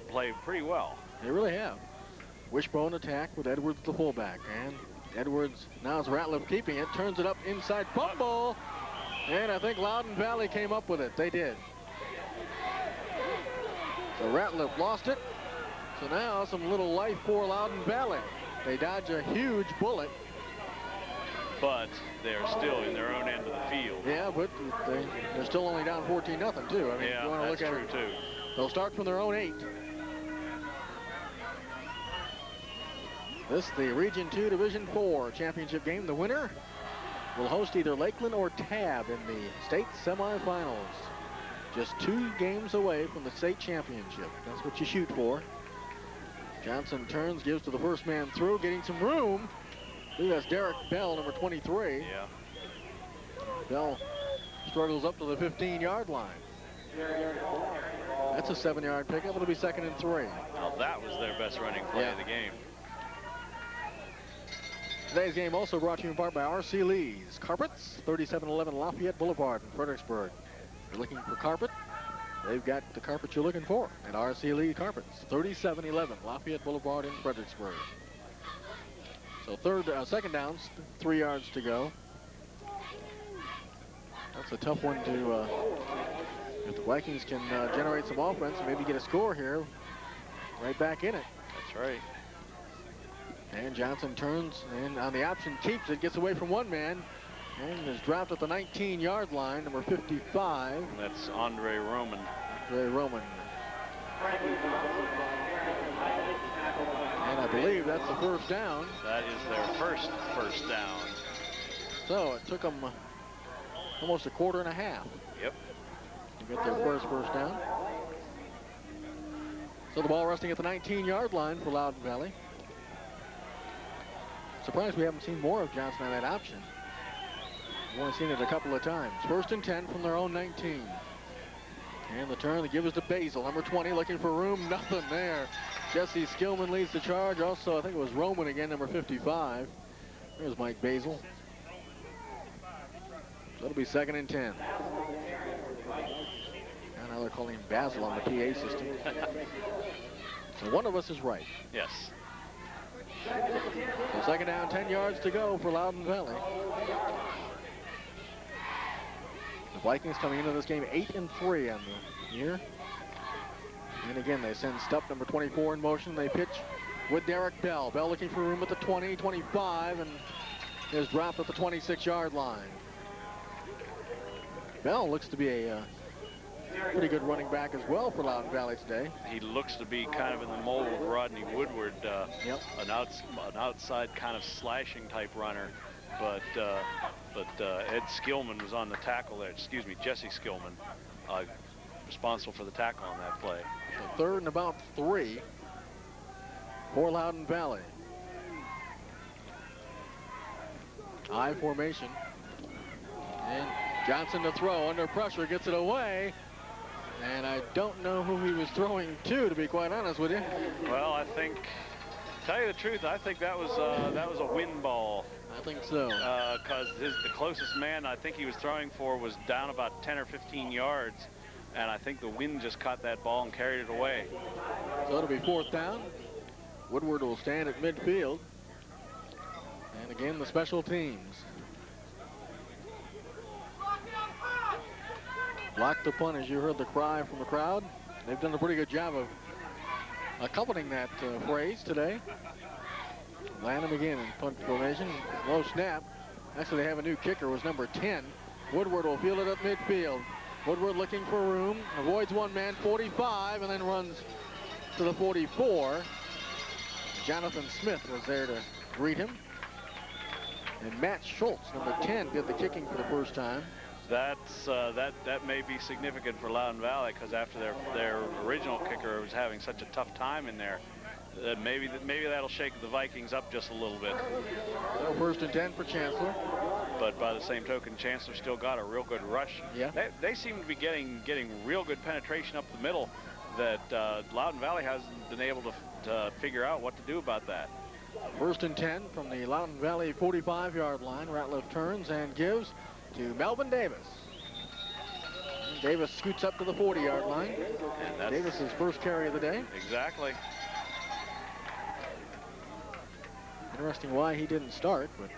play pretty well. They really have. Wishbone attack with Edwards the fullback. And Edwards, now it's Ratliff keeping it, turns it up inside, fumble. And I think Loudoun Valley came up with it. They did. So Ratliff lost it. So now some little life for Loudoun Valley. They dodge a huge bullet. But they're still in their own end of the field. Yeah, but they're still only down 14-0 too. I mean, yeah, you want to look at true it too. They'll start from their own 8. This is the Region 2 Division 4 championship game. The winner will host either Lakeland or Tabb in the state semifinals. Just 2 games away from the state championship. That's what you shoot for. Johnson turns, gives to the first man through, getting some room. I think that's Derek Bell, number 23. Yeah. Bell struggles up to the 15-yard line. That's a 7-yard pickup. It'll be 2nd and 3. Now that was their best running play of the game. Today's game also brought to you in part by R.C. Lee's Carpets, 3711 Lafayette Boulevard in Fredericksburg. If you're looking for carpet, they've got the carpet you're looking for at R.C. Lee Carpets, 3711 Lafayette Boulevard in Fredericksburg. So 2nd down, 3 yards to go. That's a tough one to If the Vikings can generate some offense and maybe get a score here, right back in it. That's right. And Johnson turns and on the option keeps it, gets away from one man, and is dropped at the 19-yard line, number 55. That's Andre Roman. Andre Roman. And I believe that's the first down. That is their first down. So it took them almost a quarter and a half. Yep. To get their first down. So the ball resting at the 19-yard line for Loudon Valley. Surprised we haven't seen more of Johnson on that option. We've only seen it a couple of times. 1st and 10 from their own 19. And the turn, the give is to Basil, number 20, looking for room. Nothing there. Jesse Skillman leads the charge. Also, I think it was Roman again, number 55. There's Mike Basil. That'll be 2nd and 10. And now they're calling him Basil on the PA system. So one of us is right. Yes. So 2nd down, 10 yards to go for Loudon Valley. The Vikings coming into this game 8-3 on the year. And again, they send Stupp, number 24, in motion. They pitch with Derek Bell. Bell looking for room at the 20, 25, and is dropped at the 26-yard line. Bell looks to be a pretty good running back as well for Loudon Valley today. He looks to be kind of in the mold of Rodney Woodward, Yep. an outside kind of slashing type runner. But Ed Skillman was on the tackle there. Excuse me, Jesse Skillman, responsible for the tackle on that play. So 3rd and about 3 for Loudon Valley. I formation. And Johnson to throw under pressure, gets it away. And I don't know who he was throwing to be quite honest with you. Well, I think, to tell you the truth, I think that was a win ball. I think so. Because the closest man I think he was throwing for was down about 10 or 15 yards. And I think the wind just caught that ball and carried it away. So it'll be 4th down. Woodward will stand at midfield. And again, the special teams. Block the punt, as you heard the cry from the crowd. They've done a pretty good job of accompanying that phrase today. Lanham again in punt formation. Low snap. Actually, they have a new kicker. It was number 10. Woodward will field it up midfield. Woodward looking for room. Avoids one man, 45, and then runs to the 44. Jonathan Smith was there to greet him. And Matt Schultz, number 10, did the kicking for the first time. That may be significant for Loudon Valley, because after their original kicker was having such a tough time in there, maybe that'll shake the Vikings up just a little bit. So 1st and 10 for Chancellor. But by the same token, Chancellor still got a real good rush. Yeah. They seem to be getting real good penetration up the middle that Loudon Valley hasn't been able to figure out what to do about that. 1st and 10 from the Loudon Valley 45-yard line. Ratliff turns and gives to Melvin Davis. Davis scoots up to the 40-yard line. And that's Davis's first carry of the day. Exactly. Interesting why he didn't start, but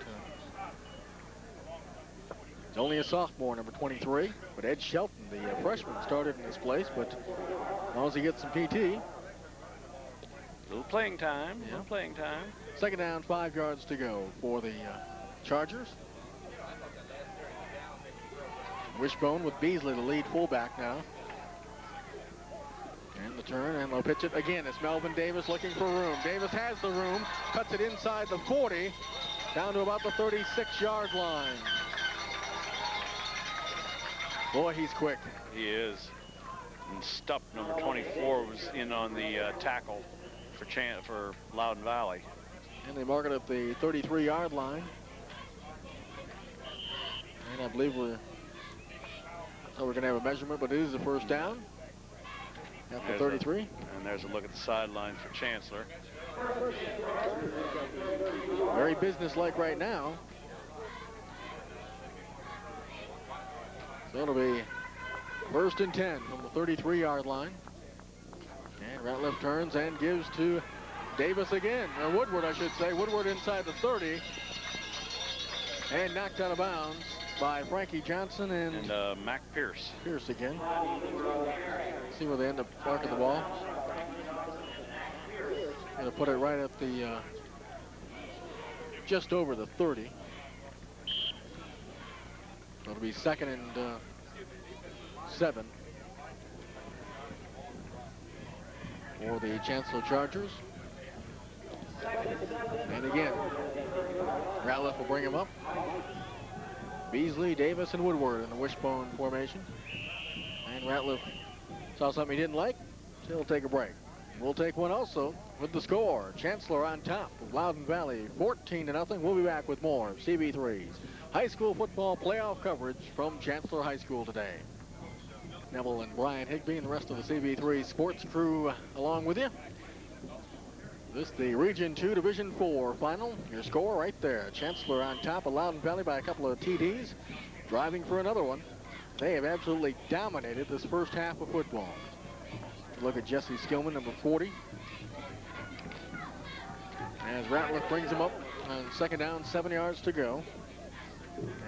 he's only a sophomore, number 23. But Ed Shelton, the freshman, started in his place, but as long as he gets some PT. Little playing time. Yeah. Little playing time. 2nd down, 5 yards to go for the Chargers. Wishbone with Beasley, the lead fullback now. And the turn, and they'll pitch it again. It's Melvin Davis looking for room. Davis has the room, cuts it inside the 40, down to about the 36-yard line. Boy, he's quick. He is. And Stupp, number 24, was in on the tackle for Loudon Valley. And they mark it at the 33-yard line. And I believe we're going to have a measurement, but it is the first down at the 33. And there's a look at the sideline for Chancellor. Very businesslike right now. So it'll be 1st and 10 from the 33-yard line. And Ratliff turns and gives to Davis again, or Woodward, I should say. Woodward inside the 30. And knocked out of bounds by Frankie Johnson and Mac Pierce. Pierce again. See where they end up marking the ball. Going to put it right at the just over the 30. So it'll be 2nd and 7 for the Chancellor Chargers. And again, Ratliff will bring him up. Beasley, Davis, and Woodward in the wishbone formation. And Ratliff saw something he didn't like, so he'll take a break. We'll take one also with the score. Chancellor on top of Loudon Valley, 14-0. We'll be back with more CB3's high school football playoff coverage from Chancellor High School today. Neville and Brian Higby and the rest of the CB3 sports crew along with you. This is the Region 2 Division 4 final. Your score right there. Chancellor on top of Loudon Valley by a couple of TDs. Driving for another one. They have absolutely dominated this first half of football. Look at Jesse Skillman, number 40. As Ratliff brings him up on 2nd down, 7 yards to go.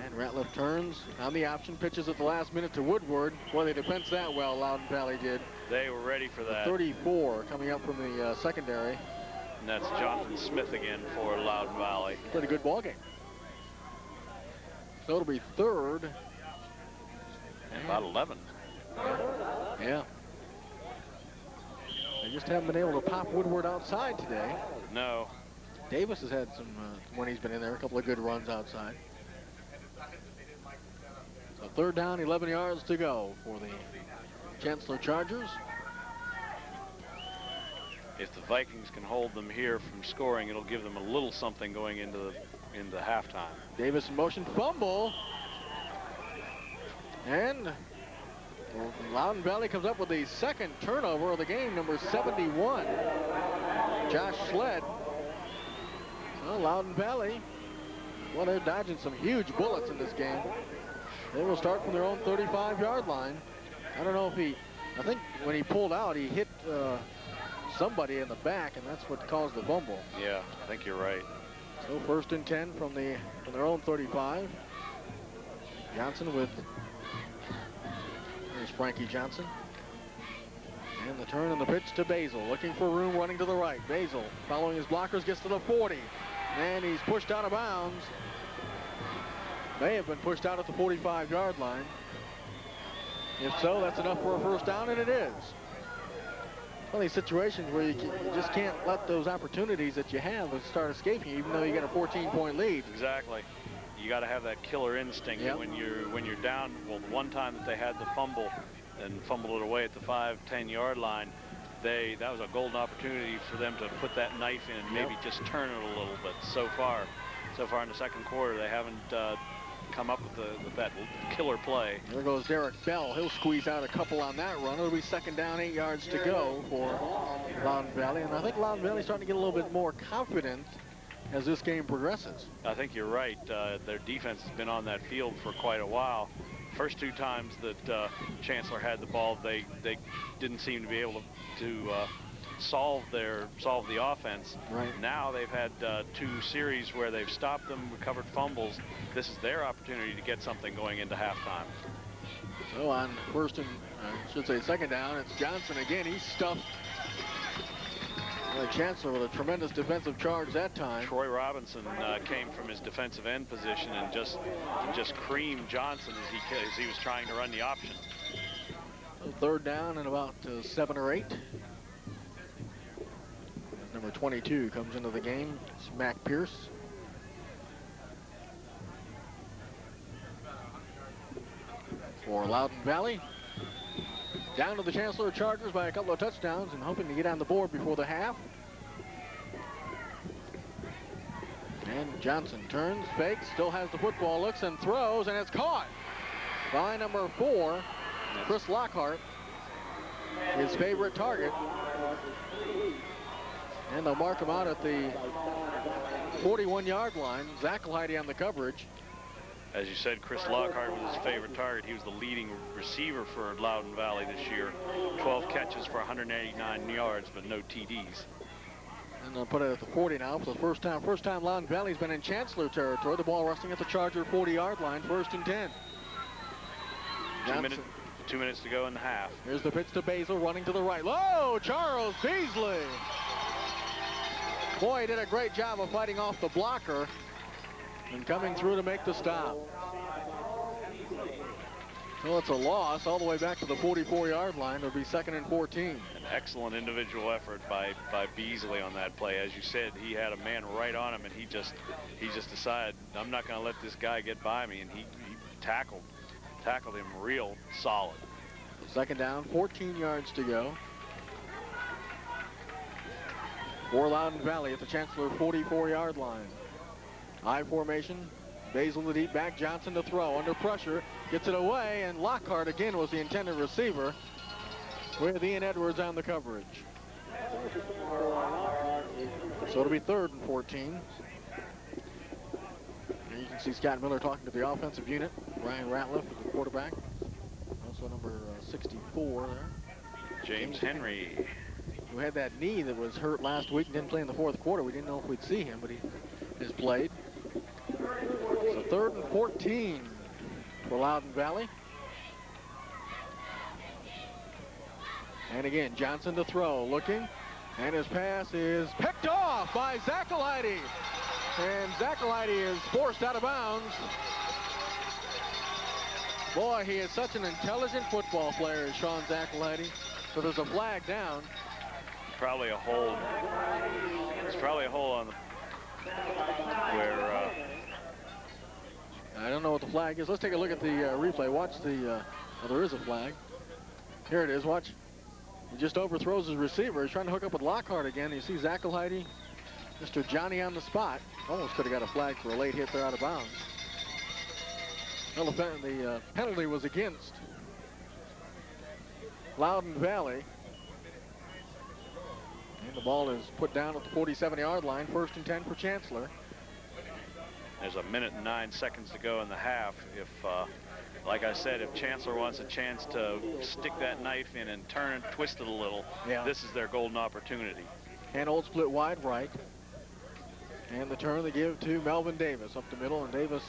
And Ratliff turns on the option, pitches at the last minute to Woodward. Boy, they defensed that well, Loudon Valley did. They were ready for that. 34 coming up from the secondary. And that's Jonathan Smith again for Loudon Valley. Pretty good ball game. So it'll be 3rd. And about 11. Yeah. They just haven't been able to pop Woodward outside today. No. Davis has had some, when he's been in there, a couple of good runs outside. So 3rd down, 11 yards to go for the Chancellor Chargers. If the Vikings can hold them here from scoring, it'll give them a little something going into halftime. Davis in motion, fumble. And Loudon Valley comes up with the 2nd turnover of the game, number 71. Josh Sled. Well, Loudon Valley, well, they're dodging some huge bullets in this game. They will start from their own 35-yard line. I don't know if I think when he pulled out, he hit somebody in the back, and that's what caused the fumble. Yeah, I think you're right. So 1st and 10 from their own 35. Johnson with, there's Frankie Johnson. And the turn and the pitch to Basil, looking for room, running to the right. Basil, following his blockers, gets to the 40. And he's pushed out of bounds. May have been pushed out at the 45-yard line. If so, that's enough for a 1st down, and it is. One of these situations where you just can't let those opportunities that you have start escaping, even though you get a 14-point lead. Exactly. You got to have that killer instinct. Yep. When you're down. Well, the one time that they had the fumble and fumbled it away at the 5-10-yard line, that was a golden opportunity for them to put that knife in and maybe just turn it a little bit. So far in the 2nd quarter, they haven't come up with that killer play. There goes Derek Bell. He'll squeeze out a couple on that run. It'll be 2nd down, 8 yards to go for Loudon Valley. And I think Loudon Valley's starting to get a little bit more confident as this game progresses. I think you're right. Their defense has been on that field for quite a while. First 2 times that Chancellor had the ball, they didn't seem to be able to solve the offense. Right. Now they've had 2 series where they've stopped them, recovered fumbles. This is their opportunity to get something going into halftime. So on 1st and, I should say 2nd down, it's Johnson again. He's stuffed Chancellor with a tremendous defensive charge that time. Troy Robinson came from his defensive end position and just creamed Johnson as he was trying to run the option. So 3rd down and about 7 or 8. Number 22 comes into the game. It's Mac Pierce. For Loudon Valley. Down to the Chancellor Chargers by a couple of touchdowns and hoping to get on the board before the half. And Johnson turns, fakes, still has the football, looks and throws, and it's caught by number 4, Chris Lockhart, his favorite target. And they'll mark him out at the 41-yard line. Zach Lighty on the coverage. As you said, Chris Lockhart was his favorite target. He was the leading receiver for Loudon Valley this year. 12 catches for 189 yards, but no TDs. And they'll put it at the 40 now for the first time. First time Loudon Valley's been in Chancellor territory. The ball resting at the Charger 40-yard line, 1st and 10. 2 minutes to go in the half. Here's the pitch to Basil, running to the right. Oh, Charles Beasley. Boy, he did a great job of fighting off the blocker and coming through to make the stop. So it's a loss all the way back to the 44-yard line. It'll be 2nd and 14. An excellent individual effort by Beasley on that play. As you said, he had a man right on him, and he just decided, I'm not going to let this guy get by me, and he tackled him real solid. 2nd down, 14 yards to go. For Loudon Valley at the Chancellor 44-yard line. I formation. Basil the deep back, Johnson to throw, under pressure, gets it away, and Lockhart again was the intended receiver with Ian Edwards on the coverage. So it'll be 3rd and 14. And you can see Scott Miller talking to the offensive unit. Ryan Ratliff is the quarterback. Also number 64 there. James Henry. Who had that knee that was hurt last week and didn't play in the 4th quarter. We didn't know if we'd see him, but he has played. So 3rd and 14 for Loudon Valley. And again, Johnson to throw, looking, and his pass is picked off by Zachalite. And Zachalite is forced out of bounds. Boy, he is such an intelligent football player, Sean Zachalite. So there's a flag down. Probably a hold. It's probably a hold on the where I don't know what the flag is. Let's take a look at the replay. Watch the, oh, there is a flag. Here it is, watch. He just overthrows his receiver. He's trying to hook up with Lockhart again. You see Zachalite, Mr. Johnny on the spot. Almost could have got a flag for a late hit there out of bounds. Well, the penalty was against Loudon Valley. And the ball is put down at the 47-yard line, 1st and 10 for Chancellor. There's 1 minute and 9 seconds to go in the half. If, like I said, if Chancellor wants a chance to stick that knife in and turn and twist it a little, this is their golden opportunity. And old split wide right. And the turn they give to Melvin Davis up the middle, and Davis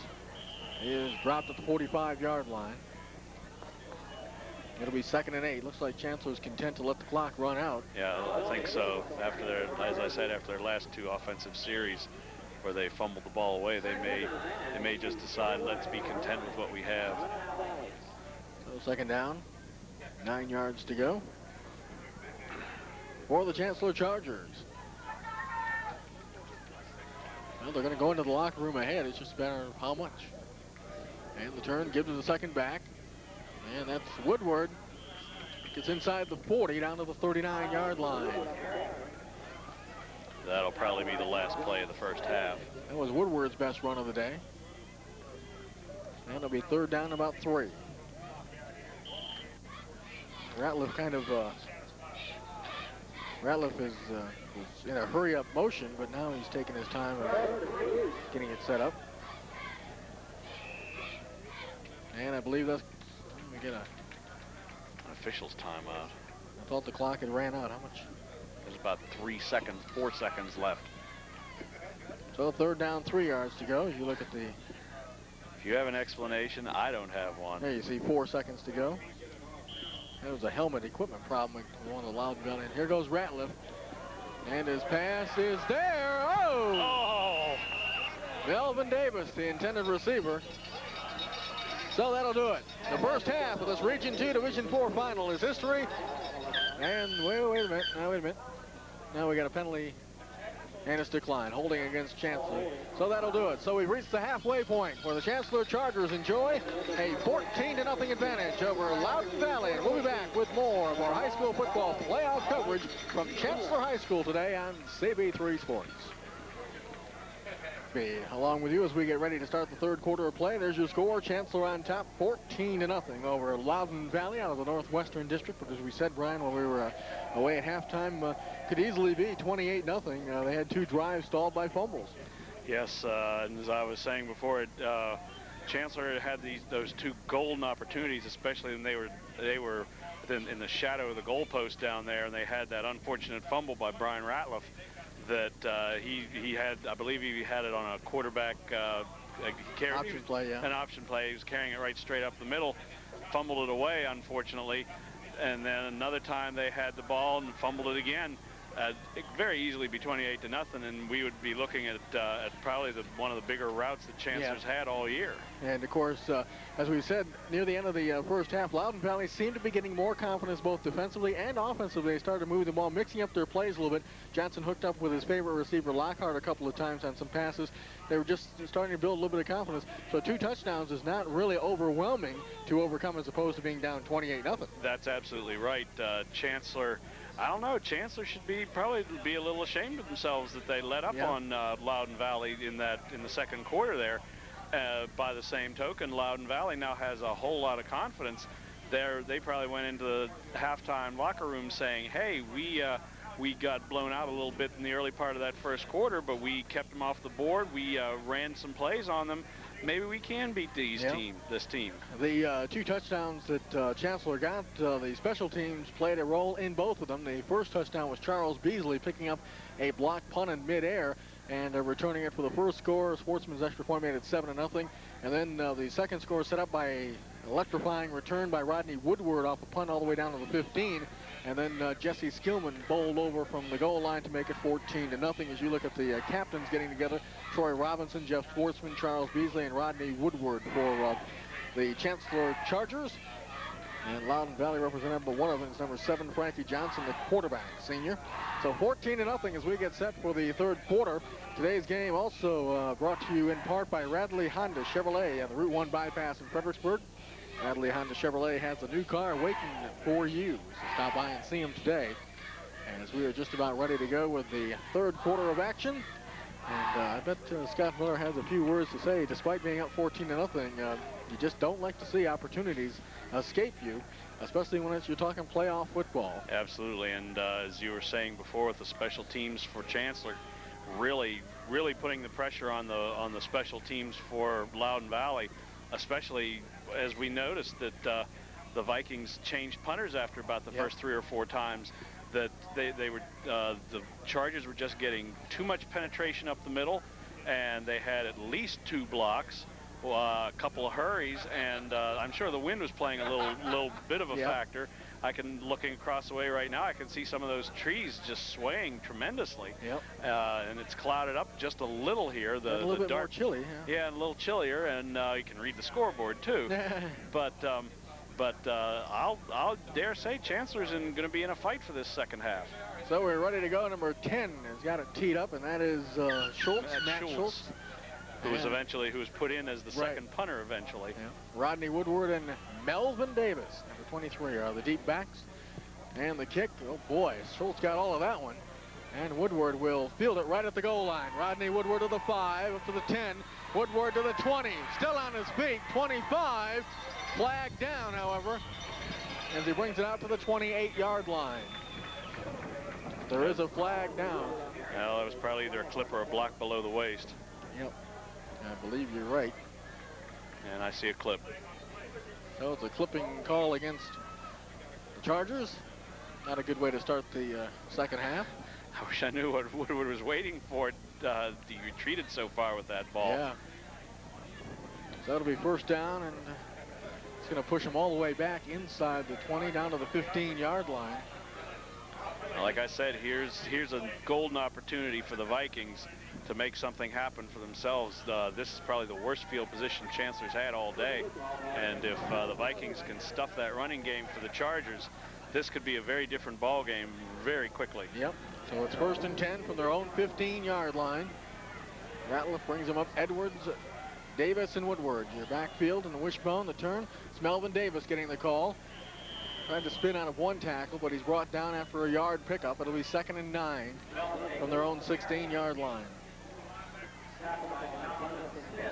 is dropped at the 45-yard line. It'll be 2nd and 8. Looks like Chancellor's content to let the clock run out. Yeah, I think so. After their, as I said, after their last 2 offensive series where they fumbled the ball away, they may just decide, let's be content with what we have. So 2nd down, 9 yards to go for the Chancellor Chargers. Well, they're going to go into the locker room ahead. It's just a matter of how much. And the turn gives it the second back. And that's Woodward. Gets inside the 40 down to the 39-yard line. That'll probably be the last play of the first half. That was Woodward's best run of the day. And it'll be 3rd down about 3. Ratliff kind of Ratliff is in a hurry-up motion, but now he's taking his time of getting it set up. And I believe that's, let me get an official's timeout. I thought the clock had ran out. How much? There's about 4 seconds left. So 3rd down, 3 yards to go. As you look at the, if you have an explanation, I don't have one. There you see 4 seconds to go. That was a helmet equipment problem with one of the Loudon Valley. And here goes Ratliff. And his pass is there. Oh! Melvin Davis, the intended receiver. So that'll do it. The first half of this Region 2 Division 4 final is history. And wait a minute. Now, wait a minute. Now we got a penalty and it's declined, holding against Chancellor. So that'll do it. So we've reached the halfway point where the Chancellor Chargers enjoy a 14-0 advantage over Loudon Valley. And we'll be back with more of our high school football playoff coverage from Chancellor High School today on CB3 Sports. Be along with you as we get ready to start the 3rd quarter of play. There's your score. Chancellor on top, 14-0 over Loudon Valley out of the Northwestern District. But as we said, Brian, when we were away at halftime, could easily be 28-0. They had 2 drives stalled by fumbles. Yes, and as I was saying before, Chancellor had those 2 golden opportunities, especially when they were in the shadow of the goalpost down there, and they had that unfortunate fumble by Brian Ratliff that he had, I believe he had it on a quarterback Option play, yeah. an option play. He was carrying it right straight up the middle, fumbled it away, unfortunately. And then another time they had the ball and fumbled it again. It could very easily be 28-0, and we would be looking at probably one of the bigger routes that Chancellor's had all year. And of course, as we said, near the end of the first half, Loudoun Valley seemed to be getting more confidence both defensively and offensively. They started moving the ball, mixing up their plays a little bit. Johnson hooked up with his favorite receiver, Lockhart, a couple of times on some passes. They were just starting to build a little bit of confidence. So 2 touchdowns is not really overwhelming to overcome as opposed to being down 28-0. That's absolutely right. Chancellor, I don't know. Chancellor should probably be a little ashamed of themselves that they let up on Loudoun Valley in the second quarter there. By the same token, Loudoun Valley now has a whole lot of confidence. They probably went into the halftime locker room saying, "Hey, we got blown out a little bit in the early part of that first quarter, but we kept them off the board. We ran some plays on them. Maybe we can beat this team." The 2 touchdowns that Chancellor got, the special teams played a role in both of them. The first touchdown was Charles Beasley picking up a blocked punt in midair and returning it for the first score. Sportsman's extra point made it 7-0. And then the second score set up by an electrifying return by Rodney Woodward off a punt all the way down to the 15. And then Jesse Skillman bowled over from the goal line to make it 14-0. As you look at the captains getting together, Troy Robinson, Jeff Sportsman, Charles Beasley, and Rodney Woodward for the Chancellor Chargers. And Loudoun Valley representative, but one of them is number 7, Frankie Johnson, the quarterback, senior. So 14-0 as we get set for the third quarter. Today's game also brought to you in part by Radley Honda Chevrolet at the Route 1 bypass in Fredericksburg. Radley Honda Chevrolet has a new car waiting for you. So stop by and see them today. As we are just about ready to go with the third quarter of action. And I bet Scott Miller has a few words to say. Despite being up 14-0, you just don't like to see opportunities escape you, especially when you're talking playoff football. Absolutely, and as you were saying before with the special teams for Chancellor, really putting the pressure on the special teams for Loudoun Valley, especially as we noticed that the Vikings changed punters after about the first 3 or 4 times. That they were the Chargers were just getting too much penetration up the middle, and they had at least 2 blocks, a couple of hurries, and I'm sure the wind was playing a little bit of a factor. Looking across the way right now, I can see some of those trees just swaying tremendously. And it's clouded up just a little here. A little bit more chilly. Yeah, and a little chillier, and you can read the scoreboard too. But I'll dare say Chancellor's going to be in a fight for this second half. So we're ready to go. Number 10 has got it teed up, and that is Schultz, Matt Schultz. Who was put in as the second punter eventually. Rodney Woodward and Melvin Davis, number 23, are the deep backs. And the kick, oh boy, Schultz got all of that one. And Woodward will field it right at the goal line. Rodney Woodward to the 5, up to the 10. Woodward to the 20, still on his feet, 25. Flag down, however, as he brings it out to the 28-yard line. There is a flag down. Well, that was probably either a clip or a block below the waist. Yep, I believe you're right. And I see a clip. So it's a clipping call against the Chargers. Not a good way to start the second half. I wish I knew what Woodward was waiting for. He retreated so far with that ball. Yeah. So that'll be first down, and it's going to push him all the way back inside the 20 down to the 15-yard line. Like I said, here's a golden opportunity for the Vikings to make something happen for themselves. This is probably the worst field position Chancellor's had all day. And if the Vikings can stuff that running game for the Chargers, this could be a very different ball game very quickly. Yep. So it's first and 10 from their own 15-yard line. Ratliff brings them up. Edwards, Davis, and Woodward. Your backfield and the wishbone, the turn. It's Melvin Davis getting the call. Tried to spin out of one tackle, but he's brought down after a yard pickup. It'll be 2nd and 9 from their own 16-yard line.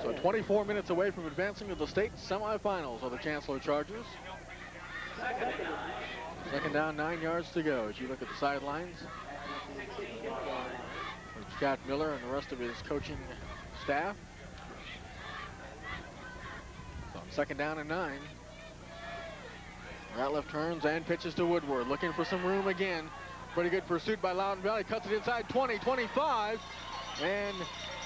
So 24 minutes away from advancing to the state semifinals of the Chancellor Chargers. 2nd down, 9 yards to go as you look at the sidelines. With Scott Miller and the rest of his coaching staff. So 2nd down and 9. Ratliff turns and pitches to Woodward, looking for some room again. Pretty good pursuit by Loudon Valley. Cuts it inside 20, 25. And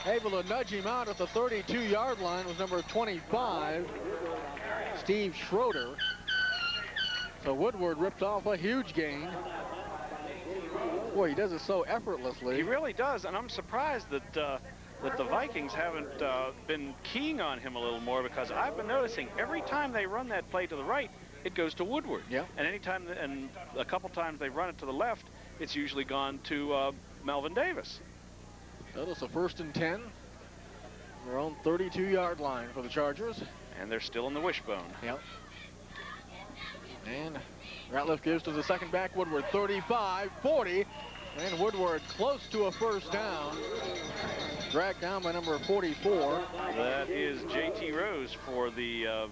able to nudge him out at the 32-yard line was number 25, Steve Schroeder. So Woodward ripped off a huge gain. Boy, he does it so effortlessly. He really does, and I'm surprised that that the Vikings haven't been keying on him a little more, because I've been noticing every time they run that play to the right, it goes to Woodward. Yeah. And and a couple times they run it to the left, it's usually gone to Melvin Davis. That is a 1st and 10. Their own 32-yard line for the Chargers. And they're still in the wishbone. Yep. And Ratliff gives to the second back, Woodward, 35, 40. And Woodward close to a first down. Dragged down by number 44. That is J.T. Rose for the